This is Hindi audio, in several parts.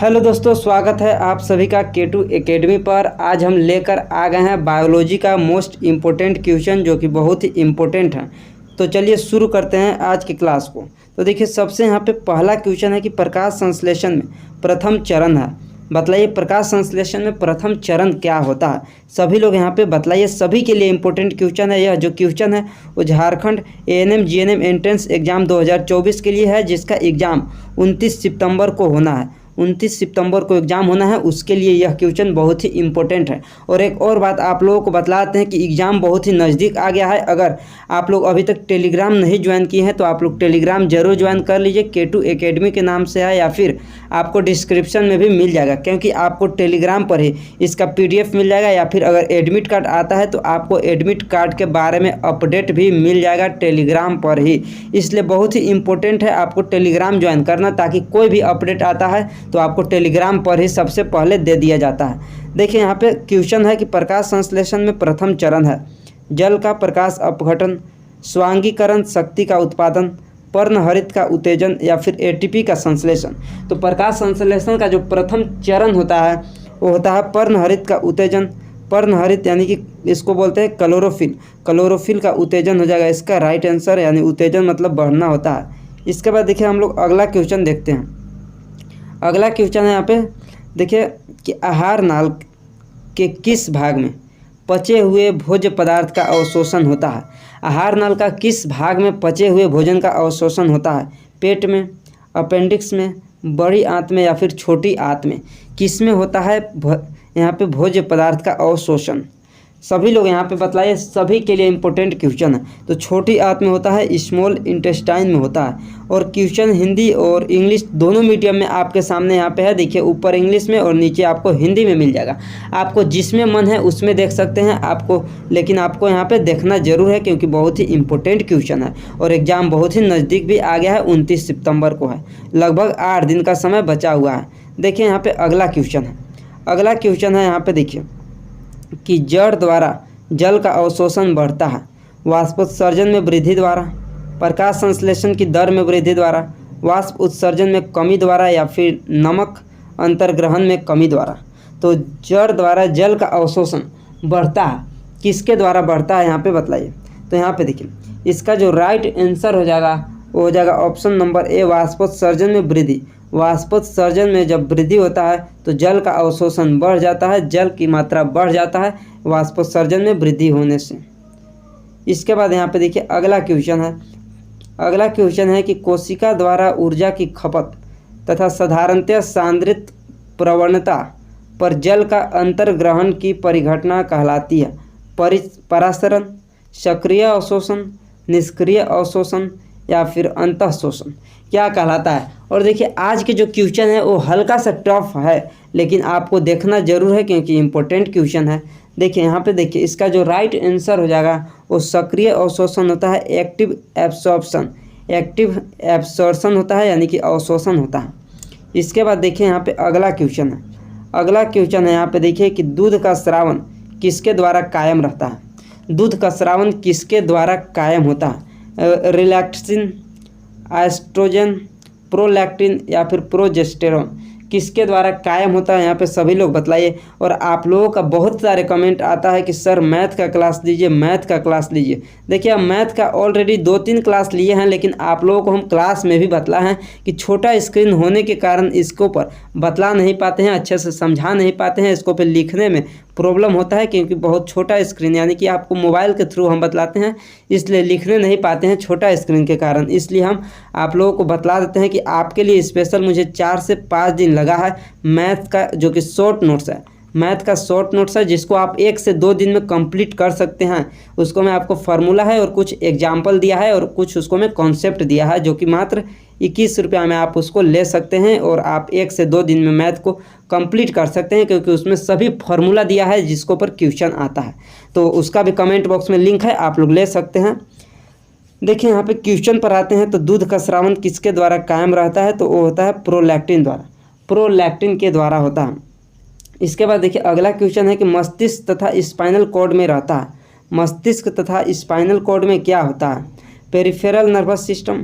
हेलो दोस्तों, स्वागत है आप सभी का K2 एकेडमी पर। आज हम लेकर आ गए हैं बायोलॉजी का मोस्ट इम्पोर्टेंट क्वेश्चन जो कि बहुत ही इम्पोर्टेंट है। तो चलिए शुरू करते हैं आज की क्लास को। तो देखिए, सबसे यहाँ पे पहला क्वेश्चन है कि प्रकाश संश्लेषण में प्रथम चरण है। बतलाइए प्रकाश संश्लेषण में प्रथम चरण क्या होता है। सभी लोग यहाँ पे बतलाइए, सभी के लिए इम्पोर्टेंट क्वेश्चन है। यह जो क्वेश्चन है वो Jharkhand ANM GNM entrance exam 2024 के लिए है, जिसका एग्ज़ाम 29 सितंबर को होना है। 29 सितंबर को एग्ज़ाम होना है, उसके लिए यह क्वेश्चन बहुत ही इम्पोर्टेंट है। और एक और बात आप लोगों को बतलाते हैं कि एग्ज़ाम बहुत ही नज़दीक आ गया है। अगर आप लोग अभी तक टेलीग्राम नहीं ज्वाइन किए हैं तो आप लोग टेलीग्राम जरूर ज्वाइन कर लीजिए। K2 एकेडमी के नाम से है, या फिर आपको डिस्क्रिप्शन में भी मिल जाएगा, क्योंकि आपको टेलीग्राम पर ही इसका PDF मिल जाएगा। या फिर अगर एडमिट कार्ड आता है तो आपको एडमिट कार्ड के बारे में अपडेट भी मिल जाएगा टेलीग्राम पर ही। इसलिए बहुत ही इम्पोर्टेंट है आपको टेलीग्राम ज्वाइन करना, ताकि कोई भी अपडेट आता है तो आपको टेलीग्राम पर ही सबसे पहले दे दिया जाता है। देखिए यहाँ पे क्वेश्चन है कि प्रकाश संश्लेषण में प्रथम चरण है जल का प्रकाश अपघटन, स्वांगीकरण शक्ति का उत्पादन, पर्णहरित का उत्तेजन या फिर ATP का संश्लेषण। तो प्रकाश संश्लेषण का जो प्रथम चरण होता है वो होता है पर्णहरित का उत्तेजन। पर्णहरित यानी कि इसको बोलते हैं क्लोरोफिल। क्लोरोफिल का उत्तेजन हो जाएगा इसका राइट आंसर, यानी उत्तेजन मतलब बढ़ना होता है। इसके बाद देखिए हम लोग अगला क्वेश्चन देखते हैं। अगला क्वेश्चन है यहाँ पे देखिए कि आहार नाल के किस भाग में पचे हुए भोज्य पदार्थ का अवशोषण होता है। आहार नाल का किस भाग में पचे हुए भोजन का अवशोषण होता है? पेट में, अपेंडिक्स में, बड़ी आंत में या फिर छोटी आंत में? किस में होता है यहाँ पे भोज्य पदार्थ का अवशोषण? सभी लोग यहाँ पे बतलाइए, सभी के लिए इम्पोर्टेंट क्वेश्चन है। तो छोटी आंत में होता है, स्मॉल इंटेस्टाइन में होता है। और क्वेश्चन हिंदी और इंग्लिश दोनों मीडियम में आपके सामने यहाँ पे है। देखिए ऊपर इंग्लिश में और नीचे आपको हिंदी में मिल जाएगा। आपको जिसमें मन है उसमें देख सकते हैं आपको, लेकिन आपको यहाँ पे देखना जरूर है, क्योंकि बहुत ही इम्पोर्टेंट क्वेश्चन है और एग्ज़ाम बहुत ही नज़दीक भी आ गया है। 29 सितंबर को है, लगभग 8 दिन का समय बचा हुआ है। देखिए यहाँ पे अगला क्वेश्चन है। अगला क्वेश्चन है यहाँ पे देखिए कि जड़ द्वारा जल का अवशोषण बढ़ता है वाष्पोत्सर्जन में वृद्धि द्वारा, प्रकाश संश्लेषण की दर में वृद्धि द्वारा, वाष्प उत्सर्जन में कमी द्वारा या फिर नमक अंतर्ग्रहण में कमी द्वारा। तो जड़ द्वारा जल का अवशोषण बढ़ता है, किसके द्वारा बढ़ता है यहाँ पे बतलाइए। तो यहाँ पे देखिए इसका जो राइट आंसर हो जाएगा वो हो जाएगा ऑप्शन नंबर A, वाष्पोत्सर्जन में वृद्धि। वाष्पोत्सर्जन में जब वृद्धि होता है तो जल का अवशोषण बढ़ जाता है, जल की मात्रा बढ़ जाता है वाष्पोत्सर्जन में वृद्धि होने से। इसके बाद यहाँ पे देखिए अगला क्वेश्चन है। अगला क्वेश्चन है कि कोशिका द्वारा ऊर्जा की खपत तथा साधारणतः सांद्रित प्रवणता पर जल का अंतर्ग्रहण की परिघटना कहलाती है परासरण, सक्रिय अवशोषण, निष्क्रिय अवशोषण या फिर अंतःशोषण क्या कहलाता है। और देखिए आज के जो क्वेश्चन है वो हल्का सा टफ है, लेकिन आपको देखना जरूर है क्योंकि इम्पोर्टेंट क्वेश्चन है। देखिए यहाँ पे देखिए इसका जो राइट आंसर हो जाएगा वो सक्रिय अवशोषण होता है, एक्टिव एब्सॉर्प्शन। एक्टिव एब्सॉर्प्शन होता है यानी कि अवशोषण होता है। इसके बाद देखिए यहाँ पे अगला क्वेश्चन है। अगला क्वेश्चन है यहाँ पे देखिए कि दूध का स्रावन किसके द्वारा कायम रहता है। दूध का स्रावन किसके द्वारा कायम होता है? रिलैक्सिन, एस्ट्रोजन, प्रोलैक्टिन या फिर प्रोजेस्टेरोन किसके द्वारा कायम होता है? यहाँ पे सभी लोग बतलाइए। और आप लोगों का बहुत सारे कमेंट आता है कि सर मैथ का क्लास लीजिए, मैथ का क्लास लीजिए। देखिए हम मैथ का ऑलरेडी 2-3 क्लास लिए हैं, लेकिन आप लोगों को हम क्लास में भी बतला है कि छोटा स्क्रीन होने के कारण इसको पर बतला नहीं पाते हैं, अच्छे से समझा नहीं पाते हैं। इसको पे लिखने में प्रॉब्लम होता है क्योंकि बहुत छोटा स्क्रीन, यानी कि आपको मोबाइल के थ्रू हम बतलाते हैं, इसलिए लिखने नहीं पाते हैं छोटा स्क्रीन के कारण। इसलिए हम आप लोगों को बतला देते हैं कि आपके लिए स्पेशल मुझे 4 से 5 दिन लगा है मैथ का, जो कि शॉर्ट नोट्स है। मैथ का शॉर्ट नोट्स है जिसको आप 1 से 2 दिन में कंप्लीट कर सकते हैं। उसको मैं आपको फार्मूला है और कुछ एग्जाम्पल दिया है और कुछ उसको मैं कॉन्सेप्ट दिया है, जो कि मात्र 21 रुपया में आप उसको ले सकते हैं और आप 1 से 2 दिन में मैथ को कंप्लीट कर सकते हैं, क्योंकि उसमें सभी फार्मूला दिया है जिसको पर क्वेश्चन आता है। तो उसका भी कमेंट बॉक्स में लिंक है, आप लोग ले सकते हैं। देखिए यहाँ पे क्वेश्चन पर आते हैं। तो दूध का स्रावन किसके द्वारा कायम रहता है? तो वो होता है प्रोलैक्टिन द्वारा, प्रोलैक्टिन के द्वारा होता है। इसके बाद देखिए अगला क्वेश्चन है कि मस्तिष्क तथा स्पाइनल कॉर्ड में रहता है। मस्तिष्क तथा स्पाइनल कॉर्ड में क्या होता है? Peripheral nervous system,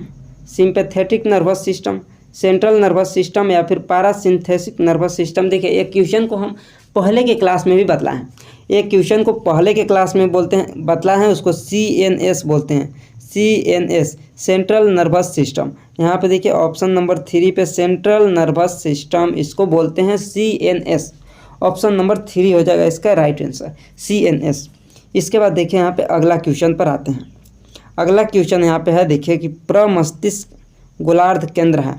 sympathetic nervous system, central nervous system या फिर पैरासिम्पैथिक नर्वस सिस्टम। देखिए एक क्वेश्चन को हम पहले के क्लास में भी बतलाए हैं, एक क्वेश्चन को पहले के क्लास में बोलते हैं बतला है, उसको CNS बोलते हैं, CNS सेंट्रल नर्वस सिस्टम। यहाँ पे देखिए ऑप्शन नंबर 3 पे सेंट्रल नर्वस सिस्टम, इसको बोलते हैं CNS। ऑप्शन नंबर 3 हो जाएगा इसका राइट आंसर, CNS। इसके बाद देखिए यहाँ पे अगला क्वेश्चन पर आते हैं। अगला क्वेश्चन यहाँ पे है, देखिए कि प्रमस्तिष्क गोलार्ध केंद्र है।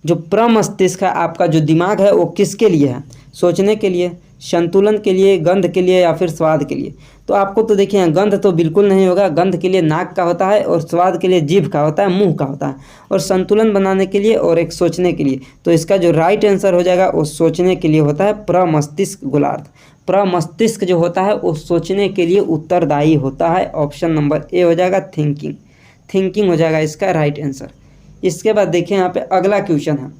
जो प्रमस्तिष्क है आपका जो दिमाग है वो किसके लिए है? सोचने के लिए, संतुलन के लिए, गंध के लिए या फिर स्वाद के लिए? तो आपको तो देखिए गंध तो बिल्कुल नहीं होगा, गंध के लिए नाक का होता है और स्वाद के लिए जीभ का होता है, मुंह का होता है, और संतुलन बनाने के लिए और एक सोचने के लिए। तो इसका जो राइट आंसर हो जाएगा वो सोचने के लिए होता है, प्रमस्तिष्क गोलार्ध। प्रमस्तिष्क जो होता है वो सोचने के लिए उत्तरदायी होता है। ऑप्शन नंबर ए हो जाएगा थिंकिंग, थिंकिंग हो जाएगा इसका राइट आंसर। इसके बाद देखिए यहाँ पे अगला क्वेश्चन है।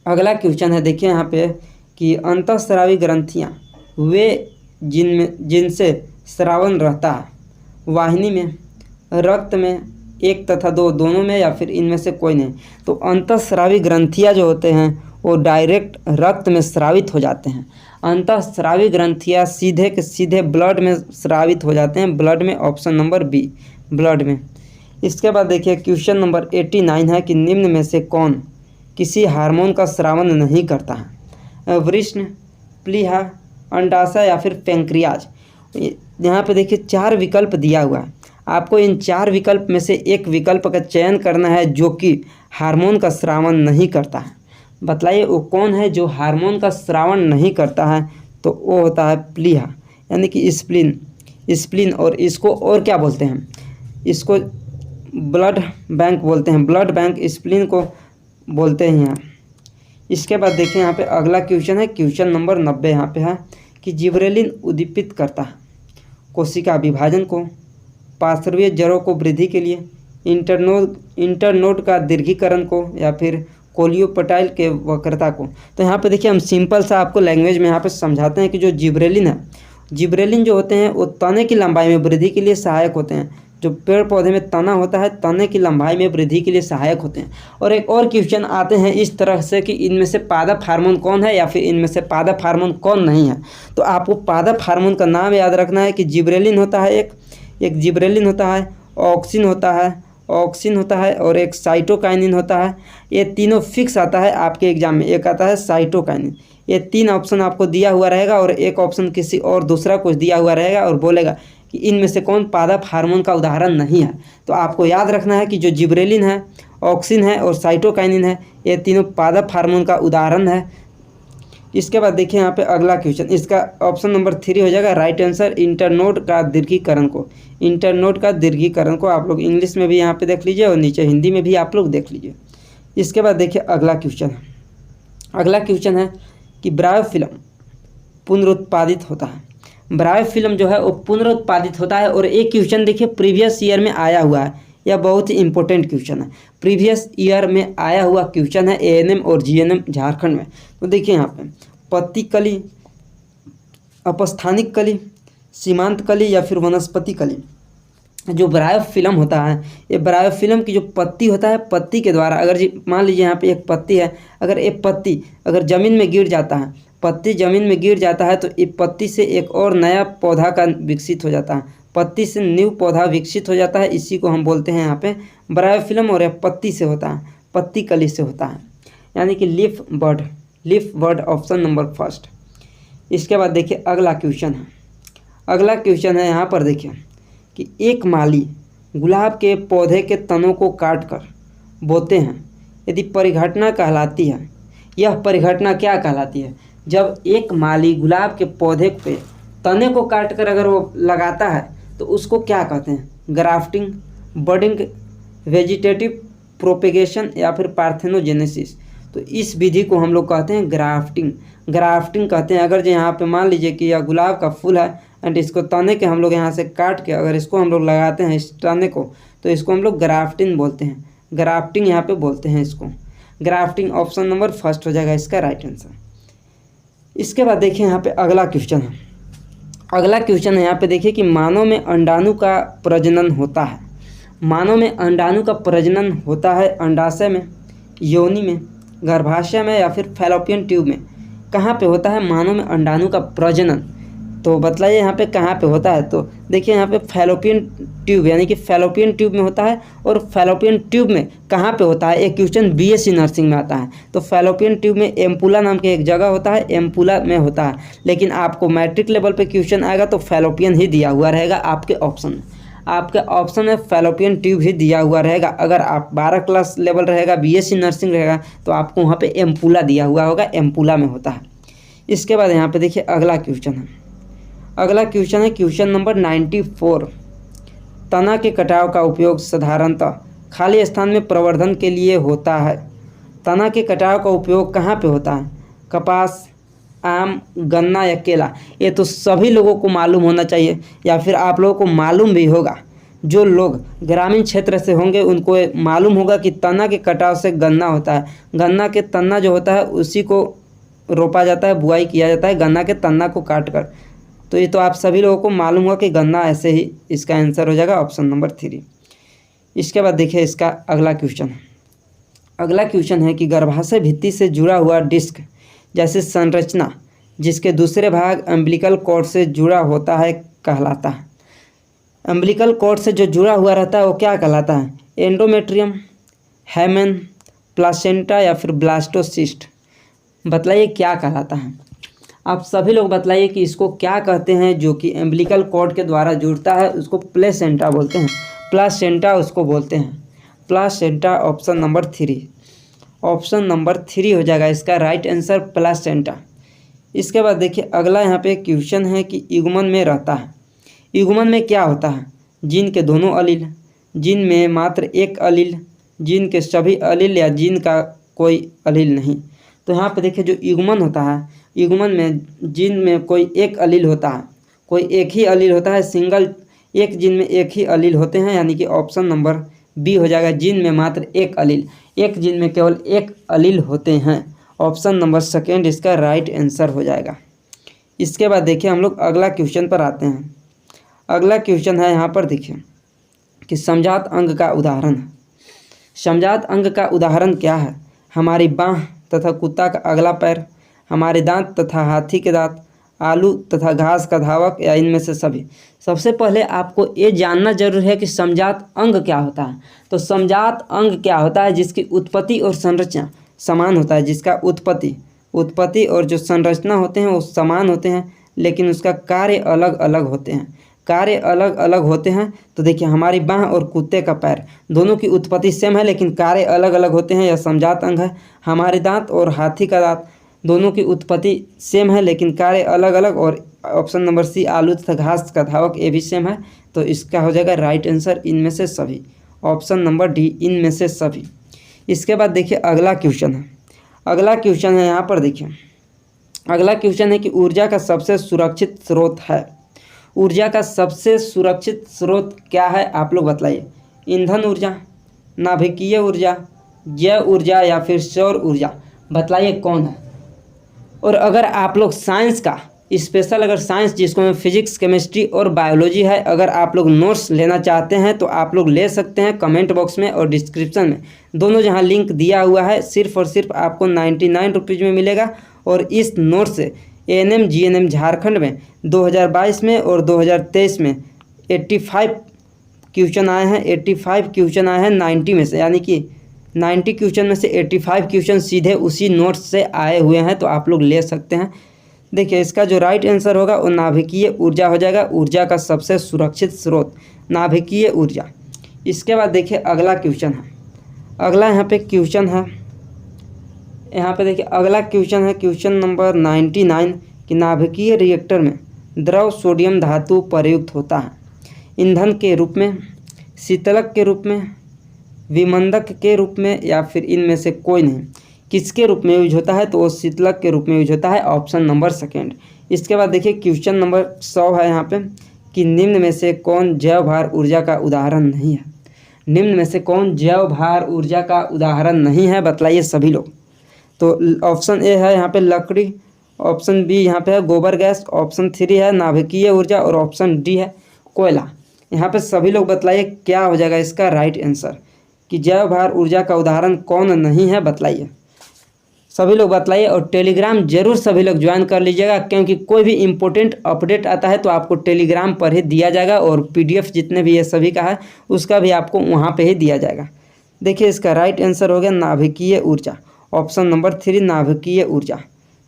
अगला क्वेश्चन है देखिए यहाँ पे कि अंतःस्रावी ग्रंथियाँ वे जिनसे स्रावन रहता है, वाहिनी में, रक्त में, 1 तथा 2 दोनों में या फिर इनमें से कोई नहीं। तो अंतःस्रावी ग्रंथियाँ जो होते हैं वो डायरेक्ट रक्त में स्रावित हो जाते हैं। अंतःस्रावी ग्रंथियाँ सीधे के सीधे ब्लड में स्रावित हो जाते हैं, ब्लड में। ऑप्शन नंबर बी, ब्लड में। इसके बाद देखिए क्वेश्चन नंबर 89 है कि निम्न में से कौन किसी हार्मोन का स्रावन नहीं करता है? वृष्ण, प्लीहा, अंडाशय या फिर पैंक्रियाज। यहाँ पे देखिए 4 विकल्प दिया हुआ है, आपको इन 4 विकल्प में से एक विकल्प का चयन करना है जो कि हार्मोन का स्रावन नहीं करता है। बतलाइए वो कौन है जो हार्मोन का स्रावन नहीं करता है? तो वो होता है प्लीहा, यानी कि स्प्लीन, स्प्लीन। और इसको और क्या बोलते हैं? इसको ब्लड बैंक बोलते हैं, ब्लड बैंक स्प्लीन को बोलते हैं यहाँ। इसके बाद देखिए यहाँ पे अगला क्वेश्चन है, क्वेश्चन नंबर 90 यहाँ पे है कि जिब्रेलिन उद्दीपित करता है कोशिका विभाजन को, पार्श्वीय जड़ों को वृद्धि के लिए, इंटरनोड का दीर्घीकरण को या फिर कोलियोपेटाइल के वक्रता को। तो यहाँ पे देखिए हम सिंपल सा आपको लैंग्वेज में यहाँ पे समझाते हैं कि जो जिब्रेलिन है, जिब्रेलिन जो होते हैं वो तने की लंबाई में वृद्धि के लिए सहायक होते हैं। जो पेड़ पौधे में तना होता है, तने की लंबाई में वृद्धि के लिए सहायक होते हैं। और एक और क्वेश्चन आते हैं इस तरह से कि इनमें से पादप हार्मोन कौन है या फिर इनमें से पादप हार्मोन कौन नहीं है? तो आपको पादप हार्मोन का नाम याद रखना है कि जिब्रेलिन होता है, एक जिब्रेलिन होता है, ऑक्सिन होता है और एक साइटोकाइनिन होता है। ये तीनों फिक्स आता है आपके एग्जाम में, एक आता है साइटोकाइनिन। ये 3 ऑप्शन आपको दिया हुआ रहेगा और एक ऑप्शन किसी और दूसरा कुछ दिया हुआ रहेगा और बोलेगा कि इनमें से कौन पादप हार्मोन का उदाहरण नहीं है। तो आपको याद रखना है कि जो जिब्रेलिन है, ऑक्सिन है और साइटोकाइनिन है, ये तीनों पादप हार्मोन का उदाहरण है। इसके बाद देखिए यहाँ पे अगला क्वेश्चन, इसका ऑप्शन नंबर 3 हो जाएगा राइट आंसर, इंटरनोड का दीर्घीकरण को। इंटरनोड का दीर्घीकरण को आप लोग इंग्लिश में भी यहाँ पे देख लीजिए और नीचे हिंदी में भी आप लोग देख लीजिए। इसके बाद देखिए अगला क्वेश्चन है, अगला क्वेश्चन है कि ब्रायोफिल्म पुनरुत्पादित होता है। ब्रायोफिल्म जो है वो पुनरुत्पादित होता है। और एक क्वेश्चन देखिए प्रीवियस ईयर में आया हुआ है, यह बहुत ही इंपॉर्टेंट क्वेश्चन है, प्रीवियस ईयर में आया हुआ क्वेश्चन है ANM और GNM झारखंड में। तो देखिए यहाँ पे पत्ती कली, अपस्थानिक कली, सीमांत कली या फिर वनस्पति कली। जो ब्रायोफिल्म होता है, ये ब्रायोफिल्म की जो पत्ती होता है, पत्ती के द्वारा अगर मान लीजिए यहाँ पे एक पत्ती है, अगर एक पत्ती अगर ज़मीन में गिर जाता है, पत्ती ज़मीन में गिर जाता है तो इस पत्ती से एक और नया पौधा का विकसित हो जाता है, पत्ती से न्यू पौधा विकसित हो जाता है। इसी को हम बोलते हैं यहाँ पे ब्रायोफिल्म। और यह पत्ती से होता है, पत्ती कली से होता है, यानी कि leaf bird. Option number first. इसके बाद देखिए अगला क्वेश्चन है, अगला क्वेश्चन है यहाँ पर देखिए कि एक माली गुलाब के पौधे के तनों को काट कर बोते हैं, यदि परिघटना कहलाती है। यह परिघटना क्या कहलाती है? जब एक माली गुलाब के पौधे पे तने को काट कर अगर वो लगाता है तो उसको क्या कहते हैं? ग्राफ्टिंग, बडिंग, वेजिटेटिव प्रोपेगेशन या फिर पार्थेनोजेनेसिस। तो इस विधि को हम लोग कहते हैं ग्राफ्टिंग, ग्राफ्टिंग कहते हैं। अगर जो यहाँ पे मान लीजिए कि यह गुलाब का फूल है एंड इसको तने के हम लोग यहाँ से काट के अगर इसको हम लोग लगाते हैं इस तने को, तो इसको हम लोग ग्राफ्टिंग बोलते हैं, ग्राफ्टिंग यहाँ पे बोलते हैं इसको, ग्राफ्टिंग। ऑप्शन नंबर फर्स्ट हो जाएगा इसका राइट आंसर। इसके बाद देखिए यहाँ पे अगला क्वेश्चन है, अगला क्वेश्चन है यहाँ पे देखिए कि मानव में अंडाणु का प्रजनन होता है। मानव में अंडाणु का प्रजनन होता है अंडाशय में, योनि में, गर्भाशय में या फिर फैलोपियन ट्यूब में कहाँ पे होता है मानव में अंडाणु का प्रजनन? तो बतलाइए यहाँ पे कहाँ पे होता है। तो देखिए यहाँ पे फैलोपियन ट्यूब यानी कि फैलोपियन ट्यूब में होता है। और फैलोपियन ट्यूब में कहाँ पे होता है, एक क्वेश्चन बीएससी नर्सिंग में आता है। तो फैलोपियन ट्यूब में एम्पुला नाम की एक जगह होता है, एम्पुला में होता है। लेकिन आपको मैट्रिक लेवल पे क्वेश्चन आएगा तो फैलोपियन ही दिया हुआ रहेगा आपके ऑप्शन में। आपके ऑप्शन में फैलोपियन ट्यूब ही दिया हुआ रहेगा। अगर आप 12 क्लास लेवल रहेगा, बीएससी नर्सिंग रहेगा, तो आपको वहाँ पे एम्पुला दिया हुआ होगा, एम्पुला में होता है। इसके बाद यहाँ पे देखिए अगला क्वेश्चन है। अगला क्वेश्चन है क्वेश्चन नंबर 94। तना के कटाव का उपयोग साधारणतः खाली स्थान में प्रवर्धन के लिए होता है। तना के कटाव का उपयोग कहाँ पे होता है? कपास, आम, गन्ना या केला? ये तो सभी लोगों को मालूम होना चाहिए, या फिर आप लोगों को मालूम भी होगा। जो लोग ग्रामीण क्षेत्र से होंगे उनको मालूम होगा कि तना के कटाव से गन्ना होता है। गन्ना के तना जो होता है उसी को रोपा जाता है, बुआई किया जाता है गन्ना के तना को काट कर। तो ये तो आप सभी लोगों को मालूम होगा कि गन्ना, ऐसे ही इसका आंसर हो जाएगा ऑप्शन नंबर 3। इसके बाद देखिए इसका अगला क्वेश्चन है। अगला क्वेश्चन है कि गर्भाशय भित्ति से जुड़ा हुआ डिस्क जैसे संरचना जिसके दूसरे भाग अम्बिलिकल कॉर्ड से जुड़ा होता है कहलाता है। अम्बिलिकल कॉर्ड से जो जुड़ा हुआ रहता है वो क्या कहलाता है? एंडोमेट्रियम, हैमन, प्लासेंटा या फिर ब्लास्टोसिस्ट? बतलाइए क्या कहलाता है। आप सभी लोग बतलाइए कि इसको क्या कहते हैं। जो कि एम्बिलिकल कॉर्ड के द्वारा जुड़ता है उसको प्लेसेंटा बोलते हैं, प्लासेंटा उसको बोलते हैं, placenta. Option number 3, option number 3 हो जाएगा इसका राइट आंसर, प्लासेंटा। इसके बाद देखिए अगला यहाँ पे क्वेश्चन है कि युग्मन में रहता है। युग्मन में क्या होता है? जीन के दोनों अलील, जीन में मात्र एक अलील, जीन के सभी अलील या जीन का कोई अलील नहीं। तो यहाँ पे देखिए जो युग्मन होता है, युग्मन में जीन में कोई एक अलील होता है, कोई एक ही अलील होता है, सिंगल एक जीन में एक ही अलील होते हैं, यानी कि ऑप्शन नंबर बी हो जाएगा। जीन में मात्र एक अलील, एक जीन में केवल एक अलील होते हैं। ऑप्शन नंबर 2 इसका राइट आंसर हो जाएगा। इसके बाद देखिए हम लोग अगला क्वेश्चन पर आते हैं। अगला क्वेश्चन है यहाँ पर देखिए कि समजात अंग का उदाहरण है। समजात अंग का उदाहरण क्या है? हमारी बाँह तथा कुत्ता का अगला पैर, हमारे दांत तथा हाथी के दांत, आलू तथा घास का धावक या इनमें से सभी। सबसे पहले आपको ये जानना जरूर है कि समजात अंग क्या होता है। तो समजात अंग क्या होता है? जिसकी उत्पत्ति और संरचना समान होता है, जिसका उत्पत्ति और जो संरचना होते हैं वो समान होते हैं, लेकिन उसका कार्य अलग अलग होते हैं, कार्य अलग अलग होते हैं। तो देखिए हमारी बाँह और कुत्ते का पैर दोनों की उत्पत्ति सेम है लेकिन कार्य अलग अलग होते हैं, यह समजात अंग है। हमारे दांत और हाथी का दांत दोनों की उत्पत्ति सेम है लेकिन कार्य अलग अलग। और ऑप्शन नंबर सी आलू तथा घास का धावक ये भी सेम है। तो इसका हो जाएगा राइट आंसर इनमें से सभी, ऑप्शन नंबर डी इनमें से सभी। इसके बाद देखिए अगला क्वेश्चन है। अगला क्वेश्चन है यहाँ पर देखिए, अगला क्वेश्चन है कि ऊर्जा का सबसे सुरक्षित स्रोत है। ऊर्जा का सबसे सुरक्षित स्रोत क्या है आप लोग बतलाइए। ईंधन ऊर्जा, नाभिकीय ऊर्जा, जैव ऊर्जा या फिर सौर ऊर्जा? बतलाइए कौन है। और अगर आप लोग साइंस का स्पेशल, अगर साइंस जिसको में फिजिक्स, केमिस्ट्री और बायोलॉजी है, अगर आप लोग नोट्स लेना चाहते हैं तो आप लोग ले सकते हैं कमेंट बॉक्स में और डिस्क्रिप्शन में, दोनों जहां लिंक दिया हुआ है। सिर्फ और सिर्फ आपको 99 रुपीज़ में मिलेगा। और इस नोट से ANM GNM झारखंड में 2022 में और 2023 में 85 क्वेश्चन आए हैं। 85 क्वेश्चन आए हैं 90 में से, यानी कि 90 क्वेश्चन में से 85 क्वेश्चन सीधे उसी नोट्स से आए हुए हैं, तो आप लोग ले सकते हैं। देखिए इसका जो राइट आंसर होगा वो नाभिकीय ऊर्जा हो जाएगा। ऊर्जा का सबसे सुरक्षित स्रोत नाभिकीय ऊर्जा। इसके बाद देखिए अगला क्वेश्चन है। अगला यहाँ पे क्वेश्चन है, यहाँ पे देखिए अगला क्वेश्चन है क्वेश्चन नंबर 99 कि नाभिकीय रिएक्टर में द्रव सोडियम धातु प्रयुक्त होता है ईंधन के रूप में, शीतलक के रूप में, विमंदक के रूप में, या फिर इनमें से कोई नहीं। किसके रूप में यूज होता है? तो वो शीतलक के रूप में यूज होता है, ऑप्शन नंबर 2। इसके बाद देखिए क्वेश्चन नंबर 100 है यहाँ पे कि निम्न में से कौन जैव भार ऊर्जा का उदाहरण नहीं है। निम्न में से कौन जैव भार ऊर्जा का उदाहरण नहीं है? बतलाइए सभी लोग। तो ऑप्शन ए है यहाँ पे लकड़ी, ऑप्शन बी यहाँ पे है गोबर गैस, ऑप्शन 3 है नाभिकीय ऊर्जा और ऑप्शन डी है कोयला। यहाँ पे सभी लोग बतलाइए क्या हो जाएगा इसका राइट आंसर, कि जैव भार ऊर्जा का उदाहरण कौन नहीं है, बतलाइए। सभी लोग बतलाइए और टेलीग्राम जरूर सभी लोग ज्वाइन कर लीजिएगा, क्योंकि कोई भी इम्पोर्टेंट अपडेट आता है तो आपको टेलीग्राम पर ही दिया जाएगा और पीडीएफ जितने भी ये सभी का है उसका भी आपको वहाँ पे ही दिया जाएगा। देखिए इसका राइट आंसर हो गया नाभिकीय ऊर्जा, ऑप्शन नंबर 3 नाभिकीय ऊर्जा।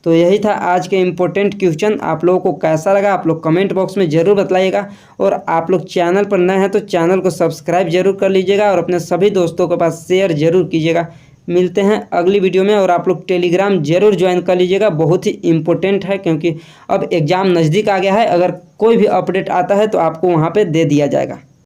तो यही था आज के इम्पोर्टेंट क्वेश्चन। आप लोगों को कैसा लगा आप लोग कमेंट बॉक्स में ज़रूर बताइएगा, और आप लोग चैनल पर नए हैं तो चैनल को सब्सक्राइब जरूर कर लीजिएगा और अपने सभी दोस्तों के पास शेयर जरूर कीजिएगा। मिलते हैं अगली वीडियो में, और आप लोग टेलीग्राम जरूर ज्वाइन कर लीजिएगा, बहुत ही इम्पोर्टेंट है क्योंकि अब एग्ज़ाम नज़दीक आ गया है। अगर कोई भी अपडेट आता है तो आपको वहाँ पे दे दिया जाएगा।